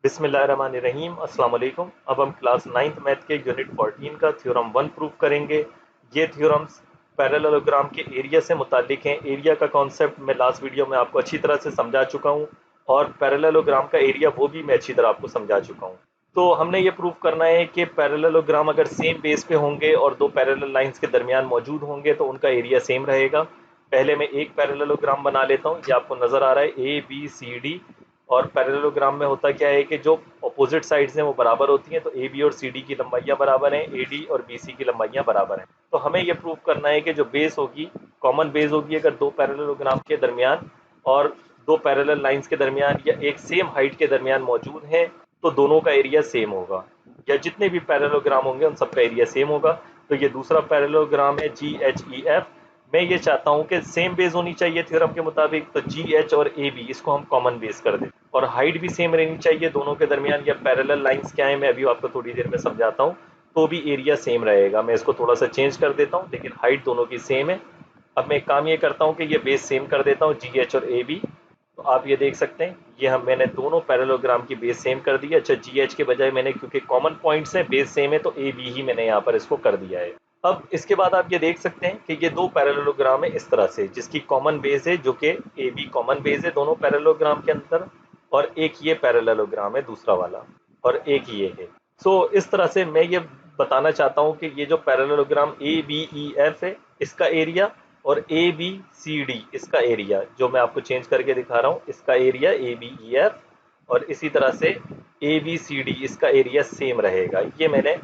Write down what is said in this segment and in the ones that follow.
बिस्मिल्लाहिर्रहमानिर्रहीम अस्सलाम वालेकुम। अब हम क्लास 9th मैथ के यूनिट 14 का थ्योरम 1 प्रूव करेंगे। ये थ्योरम्स पैरेललोग्राम के एरिया से मुतालिक हैं। एरिया का कॉन्सेप्ट मैं लास्ट वीडियो में आपको अच्छी तरह से समझा चुका हूँ और पैरेललोग्राम का एरिया वो भी मैं अच्छी तरह आपको समझा चुका हूँ। तो हमने ये प्रूव करना है कि पैरेललोग्राम अगर सेम बेस पे होंगे और दो पैरेलल लाइंस के दरमियान मौजूद होंगे तो उनका एरिया सेम रहेगा। पहले मैं एक पैरेललोग्राम बना लेता हूँ। ये आपको नज़र आ रहा है ए बी सी डी। और पैरेललोग्राम में होता क्या है कि जो अपोजिट साइड्स हैं वो बराबर होती हैं, तो ए बी और सी डी की लंबाइयाँ बराबर हैं, ए डी और बी सी की लंबाइयाँ बराबर हैं। तो हमें ये प्रूव करना है कि जो बेस होगी, कॉमन बेस होगी अगर दो पैरेललोग्राम के दरमियान और दो पैरेलल लाइंस के दरमियान या एक सेम हाइट के दरमियान मौजूद हैं, तो दोनों का एरिया सेम होगा। या जितने भी पैरेललोग्राम होंगे उन सबका एरिया सेम होगा। तो ये दूसरा पैरेललोग्राम है जी एच ई एफ। मैं ये चाहता हूँ कि सेम बेस होनी चाहिए थ्योरम के मुताबिक, तो जी एच और ए बी इसको हम कॉमन बेस कर दें और हाइट भी सेम रहनी चाहिए दोनों के दरमियान। या पैरेलल लाइंस क्या है मैं अभी आपको थोड़ी देर में समझाता हूँ, तो भी एरिया सेम रहेगा। मैं इसको थोड़ा सा चेंज कर देता हूँ, लेकिन हाइट दोनों की सेम है। अब मैं एक काम ये करता हूँ कि ये बेस सेम कर देता हूँ, जी एच और ए बी। तो आप ये देख सकते हैं, ये मैंने दोनों पैरेललोग्राम की बेस सेम कर दी है। अच्छा, जी एच के बजाय मैंने, क्योंकि कॉमन पॉइंट्स हैं, बेस सेम है, तो ए बी ही मैंने यहाँ पर इसको कर दिया है। अब इसके बाद आप ये देख सकते हैं कि ये दो पैरेललोग्राम है इस तरह से, जिसकी कॉमन बेस है, जो कि ए बी कॉमन बेस है दोनों पैरेललोग्राम के अंदर। और एक ये पैरेललोग्राम है दूसरा वाला, और एक ये है। इस तरह से मैं ये बताना चाहता हूँ कि ये जो parallelogram A B E F है, इसका एरिया, और ए बी सी डी इसका एरिया, जो मैं आपको चेंज करके दिखा रहा हूँ, इसका area A B E F, और इसी तरह से ए बी सी डी इसका एरिया सेम रहेगा। ये मैंने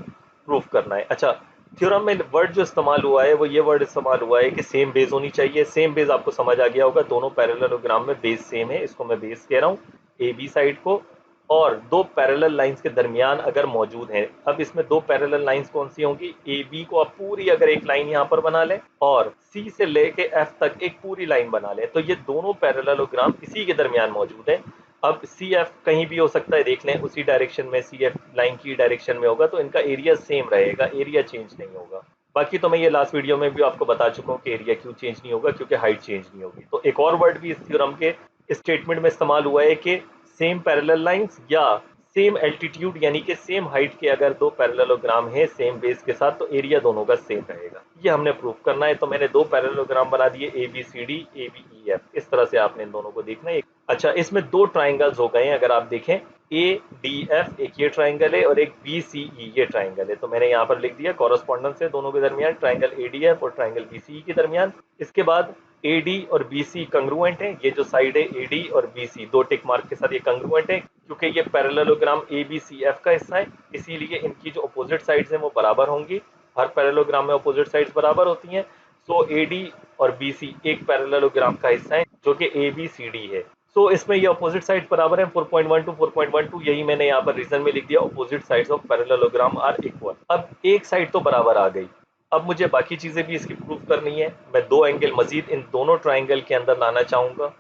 प्रूफ करना है। अच्छा, थ्योरम में वर्ड जो इस्तेमाल हुआ है वो ये वर्ड इस्तेमाल हुआ है कि सेम बेस होनी चाहिए। सेम बेस आपको समझ आ गया होगा, दोनों पैरेललोग्राम में बेस सेम है, इसको मैं बेस कह रहा हूँ ए बी साइड को। और दो पैरेलल लाइंस के दरमियान अगर मौजूद हैं, अब इसमें दो पैरेलल लाइंस कौन सी होंगी, ए बी को आप पूरी अगर एक लाइन यहाँ पर बना लें और सी से लेके एफ तक एक पूरी लाइन बना लें, तो ये दोनों पैरेललोग्राम इसी के दरमियान मौजूद है। अब सी एफ कहीं भी हो सकता है, देख लें उसी डायरेक्शन में, सी एफ लाइन की डायरेक्शन में होगा, तो इनका एरिया सेम रहेगा, एरिया चेंज नहीं होगा। बाकी तो मैं ये लास्ट वीडियो में भी आपको बता चुका हूँ कि एरिया क्यों चेंज नहीं होगा, क्योंकि हाइट चेंज नहीं होगी। तो एक और वर्ड भी इस थ्योरम के स्टेटमेंट में इस्तेमाल हुआ है कि सेम पैरेलल लाइंस या सेम एल्टीट्यूड, यानी कि सेम हाइट के अगर दो पैरेललोग्राम हैं सेम बेस के साथ, तो एरिया दोनों का सेम रहेगा। ये हमने प्रूफ करना है। तो मैंने दो पैरेललोग्राम बना दिए, A B C D, A B E F. इस तरह से आपने इन दोनों को देखना है। अच्छा, इसमें दो ट्राइंगल्स हो गए हैं अगर आप देखें, ए डी एफ एक ये ट्राइंगल है और एक बी सी ई ये ट्राइंगल है। तो मैंने यहाँ पर लिख दिया कॉरस्पॉन्डेंस है दोनों के दरमियान, ट्राइंगल ए डी एफ और ट्राइंगल बी सी ई के दरमियान। इसके बाद ए डी और बी सी कंग्रुएंट है, ये जो साइड है ए डी और बी सी दो टिक मार्क के साथ ये कंग्रुएंट है, क्योंकि ये parallelogram A B C F का हिस्सा है, इसीलिए इनकी जो अपोजिट साइड्स हैं वो बराबर होंगी। हर पैरेललोग्राम में अपोजिट साइड्स बराबर होती हैं। ए डी और बी सी एक पैरेललोग्राम का हिस्सा है जो कि ए बी सी डी है। इसमें ये अपोजिट साइड बराबर है, 4.12 4.12, यही मैंने यहाँ पर रीजन में लिख दिया, opposite sides of parallelogram are equal. अब एक साइड तो बराबर आ गई, अब मुझे बाकी चीजें भी इसकी प्रूफ करनी है। मैं दो एंगल मजीद इन दोनों ट्राइंगल के अंदर लाना चाहूंगा।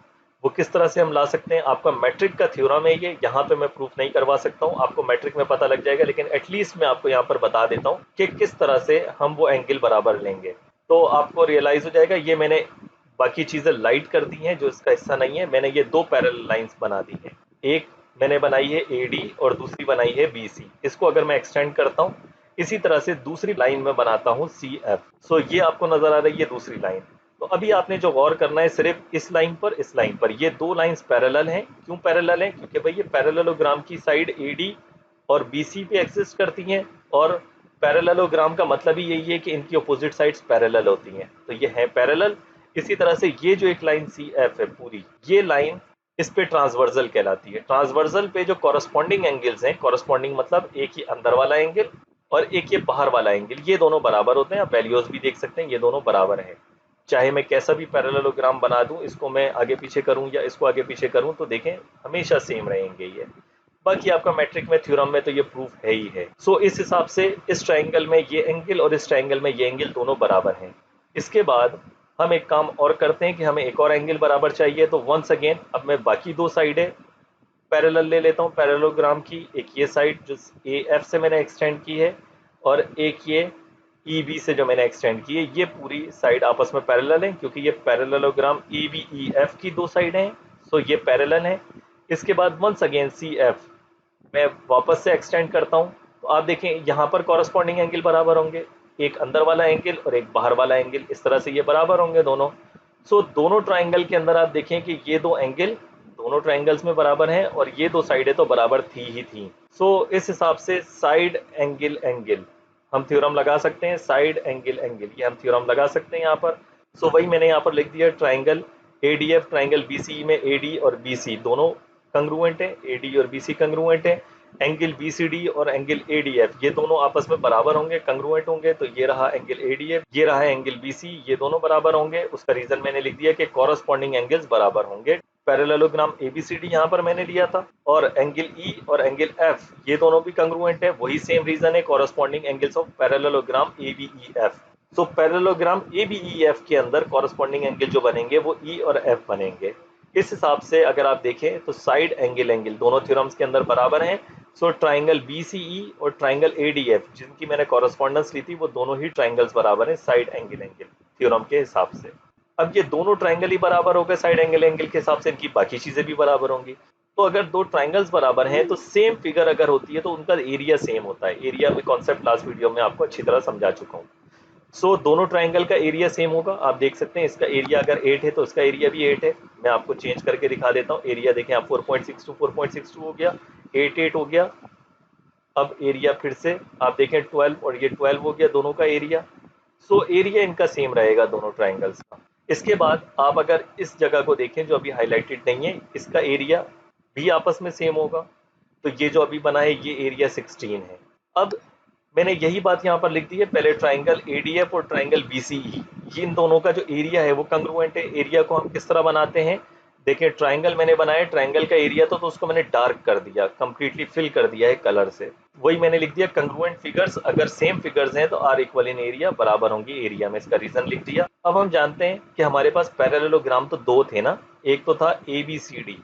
वो किस तरह से हम ला सकते हैं, आपका मैट्रिक का थ्योरम है ये, यहाँ पे मैं प्रूफ नहीं करवा सकता हूँ, आपको मैट्रिक में पता लग जाएगा, लेकिन एटलीस्ट मैं आपको यहाँ पर बता देता हूँ कि किस तरह से हम वो एंगल बराबर लेंगे, तो आपको रियलाइज हो जाएगा। ये मैंने बाकी चीजें लाइट कर दी हैं जो इसका हिस्सा नहीं है। मैंने ये दो पैरेलल लाइंस बना दी है, एक मैंने बनाई है ए डी और दूसरी बनाई है बी सी। इसको अगर मैं एक्सटेंड करता हूँ, इसी तरह से दूसरी लाइन में बनाता हूँ सी एफ। ये आपको नजर आ रही है दूसरी लाइन। तो अभी आपने जो गौर करना है सिर्फ इस लाइन पर, इस लाइन पर, ये दो लाइंस पैरेलल हैं। क्यों पैरेलल हैं, क्योंकि भाई ये पैरेललोग्राम की साइड ए डी और बी सी पे एग्जिस्ट करती हैं, और पैरेललोग्राम का मतलब ही यही है कि इनकी अपोजिट साइड्स पैरेलल होती हैं, तो ये है पैरेलल। इसी तरह से ये जो एक लाइन सी एफ है पूरी, ये लाइन इस पे ट्रांसवर्सल कहलाती है। ट्रांसवर्सल पे जो कॉरस्पॉन्डिंग एंगल्स हैं, कॉरस्पॉन्डिंग मतलब एक ही अंदर वाला एंगल और एक ये बाहर वाला एंगल, ये दोनों बराबर होते हैं। आप वैल्यूज भी देख सकते हैं, ये दोनों बराबर हैं। चाहे मैं कैसा भी पैरेललोग्राम बना दूं, इसको मैं आगे पीछे करूं या इसको आगे पीछे करूं, तो देखें हमेशा सेम रहेंगे ये। बाकी आपका मैट्रिक में, थ्योरम में तो ये प्रूफ है ही है। इस हिसाब से इस ट्राइंगल में ये एंगल और इस ट्राइंगल में ये एंगल दोनों बराबर हैं। इसके बाद हम एक काम और करते हैं कि हमें एक और एंगल बराबर चाहिए। तो वंस अगेन अब मैं बाकी दो साइडें पैरेलल ले लेता हूँ पैरेललोग्राम की। एक ये साइड जो ए एफ से मैंने एक्सटेंड की है, और एक ये ई बी से जो मैंने एक्सटेंड की है, ये पूरी साइड आपस में पैरेलल है, क्योंकि ये parallelogram A B E F की दो साइड हैं। ये पैरेलल है। इसके बाद वंस अगेन सी एफ, मैं वापस से एक्सटेंड करता हूँ तो आप देखें यहाँ पर कॉरस्पॉन्डिंग एंगल बराबर होंगे, एक अंदर वाला एंगल और एक बाहर वाला एंगल, इस तरह से ये बराबर होंगे दोनों। सो दोनों ट्राइंगल के अंदर आप देखें कि ये दो एंगल दोनों ट्राइंगल्स में बराबर हैं और ये दो साइडें तो बराबर थी ही थी। सो इस हिसाब से साइड एंगल एंगल हम थ्योरम लगा सकते हैं, साइड एंगल एंगल ये हम थ्योरम लगा सकते हैं यहाँ पर। सो वही मैंने यहाँ पर लिख दिया, ट्राइंगल एडीएफ ट्राइंगल बीसीई में एडी और बीसी दोनों कंग्रुएंट है, एडी और बीसी कंग्रुएंट है। एंगल बीसीडी और एंगल एडीएफ ये दोनों आपस में बराबर होंगे, कंग्रुएंट होंगे। तो ये रहा एंगल एडीएफ, ये रहा एंगल बीसी, ये दोनों बराबर होंगे। उसका रीजन मैंने लिख दिया कि कॉरस्पॉन्डिंग एंगल्स बराबर होंगे। पैरेललोग्राम एबीसीडी यहाँ पर मैंने लिया था और एंगल ई और एंगल एफ ये दोनों भी कंग्रुएंट है, वही सेम रीजन है, corresponding angles of parallelogram ABEF. So parallelogram ABEF के अंदर कॉरस्पॉन्डिंग एंगल जो बनेंगे वो ई और एफ बनेंगे। इस हिसाब से अगर आप देखें तो साइड एंगल एंगल दोनों थ्योरम्स के अंदर बराबर हैं। सो ट्राइंगल बीसीई और ट्राइंगल एडीएफ जिनकी मैंने कॉरस्पॉन्डेंस ली थी वो दोनों ही ट्राइंगल्स बराबर हैं साइड एंगल एंगल थ्योरम के हिसाब से। अब ये दोनों ट्राइंगल ही बराबर हो गए साइड एंगल एंगल के हिसाब से, इनकी बाकी चीजें भी बराबर होंगी। तो अगर दो ट्राइंगल्स बराबर हैं तो सेम फिगर अगर होती है तो उनका एरिया सेम होता है। एरिया में कॉन्सेप्ट लास्ट वीडियो में आपको अच्छी तरह समझा चुका हूँ। सो दोनों ट्राइंगल का एरिया सेम होगा। आप देख सकते हैं इसका एरिया अगर 8 है तो इसका एरिया भी 8 है। मैं आपको चेंज करके दिखा देता हूँ। एरिया देखें आप 4.62 हो गया, 8 हो गया। अब एरिया फिर से आप देखें 12 और ये 12 हो गया दोनों का एरिया। सो एरिया इनका सेम रहेगा दोनों ट्राइंगल्स का। इसके बाद आप अगर इस जगह को देखें जो अभी हाईलाइटेड नहीं है, इसका एरिया भी आपस में सेम होगा। तो ये जो अभी बना है ये एरिया 16 है। अब मैंने यही बात यहाँ पर लिख दी है, पहले ट्राइंगल एडीएफ और ट्राइंगल बीसीई ये इन दोनों का जो एरिया है वो कंग्रुएंट है। एरिया को हम किस तरह बनाते हैं, देखिए ट्राइंगल मैंने बनाया, ट्राइंगल का एरिया तो उसको मैंने डार्क कर दिया, कंप्लीटली फिल कर दिया है कलर से। वही मैंने लिख दिया कंग्रुएंट फिगर्स अगर सेम फिगर्स हैं तो आर इक्वल इन एरिया बराबर होंगी एरिया में, इसका रीजन लिख दिया। अब हम जानते हैं कि हमारे पास पैरेललोग्राम तो दो थे ना, एक तो था एबीसीडी,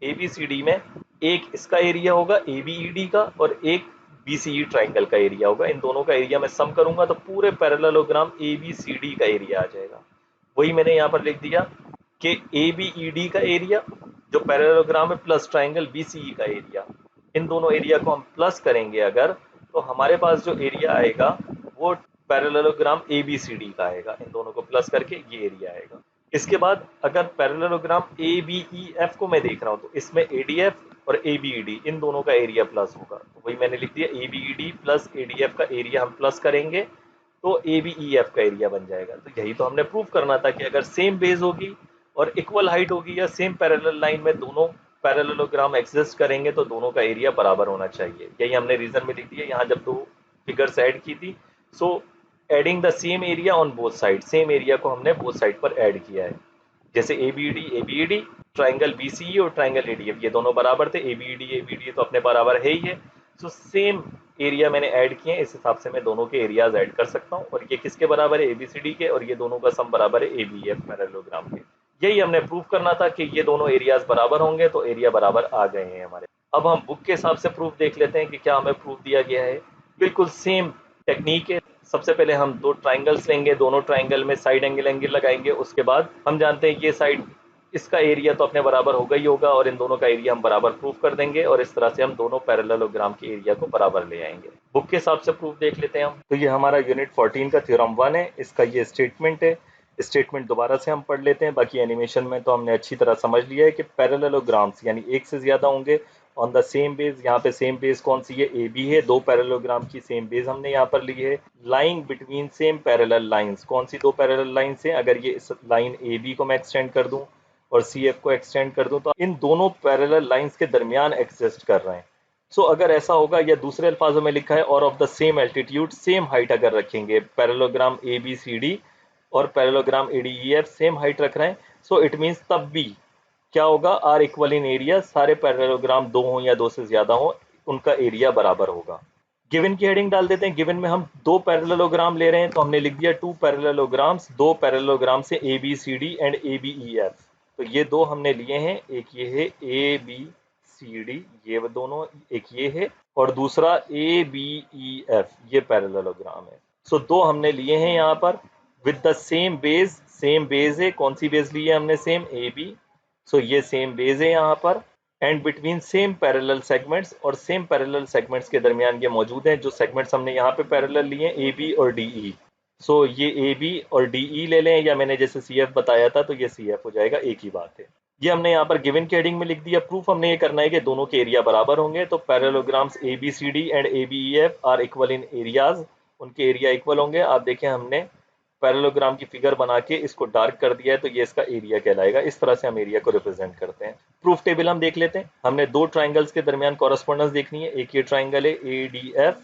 एबीसीडी में एक इसका एरिया होगा एबीईडी का और एक बीसीई ट्राइंगल का एरिया होगा। इन दोनों का एरिया मैं सम करूंगा तो पूरे पैरेललोग्राम एबीसीडी का एरिया आ जाएगा। वही मैंने यहाँ पर लिख दिया कि एबीईडी का एरिया जो पैरेललोग्राम है प्लस ट्राइंगल बीसीई का एरिया, इन दोनों एरिया को हम प्लस करेंगे अगर, तो हमारे पास जो एरिया आएगा वो पैरेललोग्राम एबीसीडी का आएगा। इन दोनों को प्लस करके ये एरिया आएगा। इसके बाद अगर पैरेललोग्राम एबीईएफ को मैं देख रहा हूँ तो इसमें एडीएफ और एबीईडी इन दोनों का एरिया प्लस होगा। तो वही मैंने लिख दिया एबीईडी प्लस एडीएफ का एरिया हम प्लस करेंगे तो एबीईएफ का एरिया बन जाएगा। तो यही तो हमने प्रूव करना था कि अगर सेम बेस होगी और इक्वल हाइट होगी या सेम पैरेलल लाइन में दोनों पैरेललोग्राम एग्जिस्ट करेंगे तो दोनों का एरिया बराबर होना चाहिए। यही हमने रीजन में लिख दिया यहाँ जब दो फिगर्स ऐड की थी। So adding the same area on both side, same area को हमने बोथ साइड पर ऐड किया है। जैसे एबीडी एबीडी ट्राइंगल बीसीई और ट्राइंगल एडीएफ ये दोनों बराबर थे, एबीडी एबीडी तो अपने बराबर है ही है। सो सेम एरिया मैंने ऐड किए, इस हिसाब से मैं दोनों के एरियाज ऐड कर सकता हूँ। और ये किसके बराबर है, एबीसीडी के, और ये दोनों का सम बराबर है एबीएफ पैरेललोग्राम के। यही हमने प्रूव करना था कि ये दोनों एरियाज बराबर होंगे, तो एरिया बराबर आ गए हैं हमारे। अब हम बुक के हिसाब से प्रूफ देख लेते हैं कि क्या हमें प्रूफ दिया गया है। बिल्कुल सेम टेक्निक है। सबसे पहले हम दो ट्राइंगल्स लेंगे, दोनों ट्राइंगल में साइड एंगल एंगल लगाएंगे। उसके बाद हम जानते हैं ये साइड इसका एरिया तो अपने बराबर होगा ही होगा और इन दोनों का एरिया हम बराबर प्रूफ कर देंगे और इस तरह से हम दोनों पैरेललोग्राम के एरिया को बराबर ले आएंगे। बुक के हिसाब से प्रूफ देख लेते हैं हम। तो ये हमारा यूनिट 14 का थ्योरम 1 है, इसका ये स्टेटमेंट है। स्टेटमेंट दोबारा से हम पढ़ लेते हैं, बाकी एनिमेशन में तो हमने अच्छी तरह समझ लिया है कि पैरेललोग्राम्स यानी एक से ज्यादा होंगे ऑन द सेम बेस। यहाँ पे सेम बेस कौन सी है, ए बी है। दो पैरेललोग्राम की सेम बेस हमने यहाँ पर ली है। Line between same parallel lines, कौन सी दो पैरेलल लाइंस है, अगर ये इस लाइन ए बी को मैं एक्सटेंड कर दूं और सी एफ को एक्सटेंड कर दूं तो इन दोनों पैरेलल लाइंस के दरमियान एग्जिस्ट कर रहे हैं। सो अगर ऐसा होगा, या दूसरे अल्फाजों में लिखा है और of the same altitude same height अगर रखेंगे, parallelogram A B C D और parallelogram A D E F same height रख रहे हैं, सो इट मीन्स तब भी क्या होगा, आर इक्वल इन एरिया, सारे पैरेललोग्राम दो हों या दो से ज्यादा हों उनका एरिया बराबर होगा। गिवन की हेडिंग डाल देते हैं। गिवन में हम दो पैरेललोग्राम ले रहे हैं तो हमने लिख दिया टू पैरेललोग्राम्स, दो पैरेललोग्राम से A B C D and A B E F. तो ये दो हमने लिए हैं, एक ये है ए बी सी डी, ये दोनों, एक ये है और दूसरा ए बी ई एफ, ये पैरेललोग्राम है। सो दो हमने लिए हैं यहाँ पर with the same base, same base है, कौन सी बेस ली है हमने, सेम ए बी। सो ये सेम बेस है यहाँ पर। And between same parallel segments, और सेम पैरेलल सेगमेंट्स के दरमियान ये मौजूद हैं जो सेगमेंट्स हमने यहाँ पे पैरेलल लिए हैं, ए बी और डी ई। सो ये ए बी और डी ई ले लें, या मैंने जैसे सी एफ बताया था तो ये सी एफ हो जाएगा, एक ही बात है। ये हमने यहाँ पर गिवन के हेडिंग में लिख दिया। प्रूफ हमने ये करना है कि दोनों के एरिया बराबर होंगे, तो parallelograms A B C D and A B E F are equal in areas, उनके एरिया इक्वल होंगे। आप देखें हमने पैरेललोग्राम की फिगर बना के इसको डार्क कर दिया है, तो ये इसका एरिया कहलाएगा। इस तरह से हम एरिया को रिप्रेजेंट करते हैं। प्रूफ टेबल हम देख लेते हैं। हमने दो ट्राइंगल्स के दरमियान कॉरेस्पॉन्डेंस देखनी है। एक ये ट्राइंगल है ए डी एफ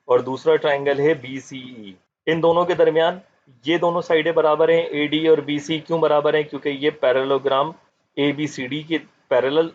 और दूसरा ट्राइंगल है बी सी ई। इन दोनों के दरमियान ये दोनों साइडें बराबर हैं। ए डी और बी सी क्यों बराबर हैं? क्योंकि ये parallelogram A B C D के पैरेलल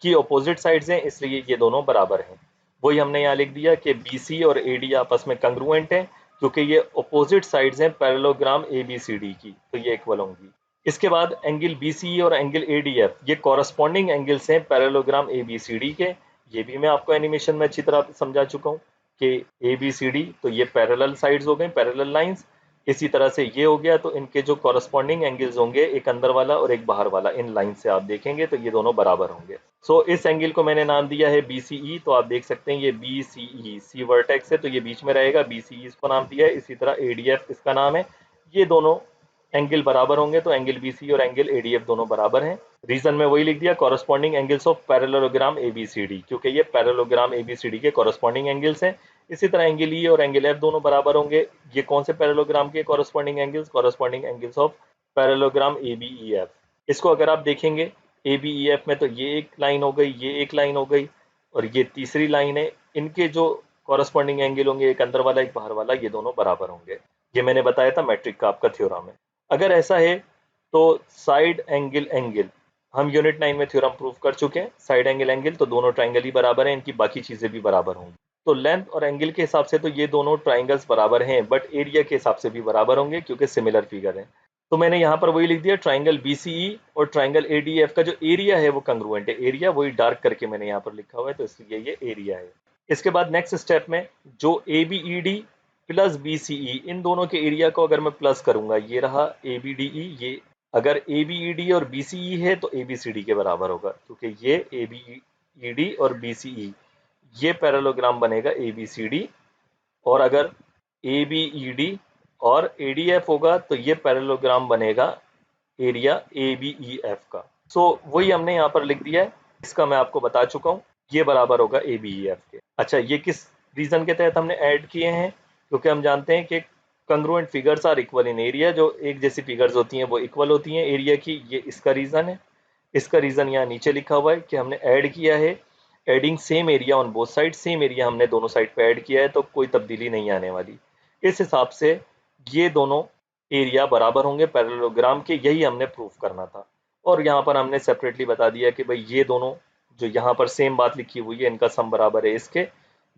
की अपोजिट साइड्स हैं, इसलिए ये दोनों बराबर हैं। वही हमने यहाँ लिख दिया कि बी सी और ए डी आपस में कंग्रुएंट हैं, क्योंकि ये अपोजिट साइड्स हैं parallelogram A B C D की, तो ये इक्वल होंगी। इसके बाद एंगल बी सी और एंगल ए डी एफ ये कॉरस्पॉन्डिंग एंगल्स हैं parallelogram A B C D के। ये भी मैं आपको एनिमेशन में अच्छी तरह समझा चुका हूँ कि ए बी सी डी तो ये पैरेलल साइड्स हो गए, पैरेलल लाइंस। इसी तरह से ये हो गया, तो इनके जो कॉरस्पॉन्डिंग एंगल्स होंगे, एक अंदर वाला और एक बाहर वाला, इन लाइन से आप देखेंगे तो ये दोनों बराबर होंगे। सो इस एंगल को मैंने नाम दिया है बी सी ई। तो आप देख सकते हैं ये बी सी ई, सी वर्टेक्स है तो ये बीच में रहेगा, बी सी ई इसको नाम दिया है। इसी तरह ए डी एफ इसका नाम है। ये दोनों एंगल बराबर होंगे, तो एंगल बी सी और एंगल ए डी एफ दोनों बराबर हैं। रीजन में वही लिख दिया, corresponding angles of parallelogram A B C D, क्योंकि ये parallelogram A B C D के कॉरस्पॉन्डिंग एंगल्स हैं। इसी तरह एंगल ई और एंगल एफ दोनों बराबर होंगे। ये कौन से पैरेललोग्राम के corresponding angles? Corresponding angles of parallelogram A B E F. इसको अगर आप देखेंगे ए बी ई एफ में, तो ये एक लाइन हो गई, ये एक लाइन हो गई, और ये तीसरी लाइन है। इनके जो कॉरस्पॉन्डिंग एंगल होंगे, एक अंदर वाला एक बाहर वाला, ये दोनों बराबर होंगे। ये मैंने बताया था मैट्रिक का आपका थ्योरम है। अगर ऐसा है तो साइड एंगल एंगल, हम यूनिट 9 में थ्योरम प्रूव कर चुके हैं। साइड एंगल एंगल तो दोनों ट्राइंगल ही बराबर हैं, इनकी बाकी चीजें भी बराबर होंगी। तो लेंथ और एंगल के हिसाब से तो ये दोनों ट्राइंगल्स बराबर हैं, बट एरिया के हिसाब से भी बराबर होंगे, क्योंकि सिमिलर फिगर है। तो मैंने यहाँ पर वही लिख दिया, ट्राइंगल बी सी ई और ट्राइंगल ए डी एफ का जो एरिया है वो कंग्रुएंट है। एरिया वही डार्क करके मैंने यहाँ पर लिखा हुआ है, तो इसलिए ये एरिया है। इसके बाद नेक्स्ट स्टेप में जो A B E D plus B C E, इन दोनों के एरिया को अगर मैं प्लस करूंगा, ये रहा ए बी डी ई, ये अगर ए बी ई डी और बी सी ई है तो ए बी सी डी के बराबर होगा, क्योंकि ये ए बी ई डी और बी सी ई ये पैरेललोग्राम बनेगा ए बी सी डी। और अगर ए बी ई डी और ए डी एफ होगा तो ये पैरेललोग्राम बनेगा area A B E F का। सो वही हमने यहाँ पर लिख दिया है। इसका मैं आपको बता चुका हूँ, ये बराबर होगा ए बी ई एफ के। अच्छा, ये किस रीजन के तहत हमने ऐड किए हैं? क्योंकि हम जानते हैं कि congruent figures are equal in area. जो एक जैसी फिगर्स होती हैं वो इक्वल होती हैं एरिया की, ये इसका रीजन है। इसका रीजन यहाँ नीचे लिखा हुआ है कि हमने ऐड किया है, adding same area on both side. Same area हमने दोनों साइड पे ऐड किया है, तो कोई तब्दीली नहीं आने वाली। इस हिसाब से ये दोनों एरिया बराबर होंगे पैरेललोग्राम के, यही हमने प्रूफ करना था। और यहाँ पर हमने सेपरेटली बता दिया कि भाई ये दोनों जो यहाँ पर सेम बात लिखी हुई है, इनका सम बराबर है इसके।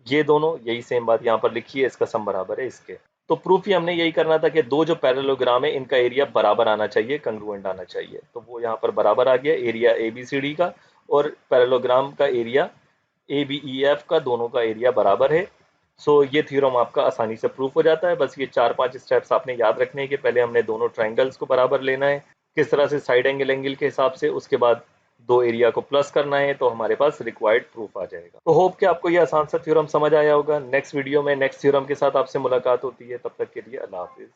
ये दोनों यही सेम बात यहाँ पर लिखी है, इसका सम बराबर है इसके। तो प्रूफ ही हमने यही करना था कि दो जो पैरेललोग्राम है इनका एरिया बराबर आना चाहिए, कंग्रुएंट आना चाहिए। तो वो यहाँ पर बराबर आ गया, area A B C D का और पैरेललोग्राम का area A B E F का, दोनों का एरिया बराबर है। सो ये थ्योरम आपका आसानी से प्रूफ हो जाता है। बस ये 4-5 स्टेप्स आपने याद रखने हैं कि पहले हमने दोनों ट्राइंगल्स को बराबर लेना है, किस तरह से साइड एंगल एंगल के हिसाब से, उसके बाद दो एरिया को प्लस करना है, तो हमारे पास रिक्वायर्ड प्रूफ आ जाएगा। तो होप कि आपको ये आसान सा थ्योरम समझ आया होगा। नेक्स्ट वीडियो में नेक्स्ट थ्योरम के साथ आपसे मुलाकात होती है, तब तक के लिए अल्लाह हाफिज।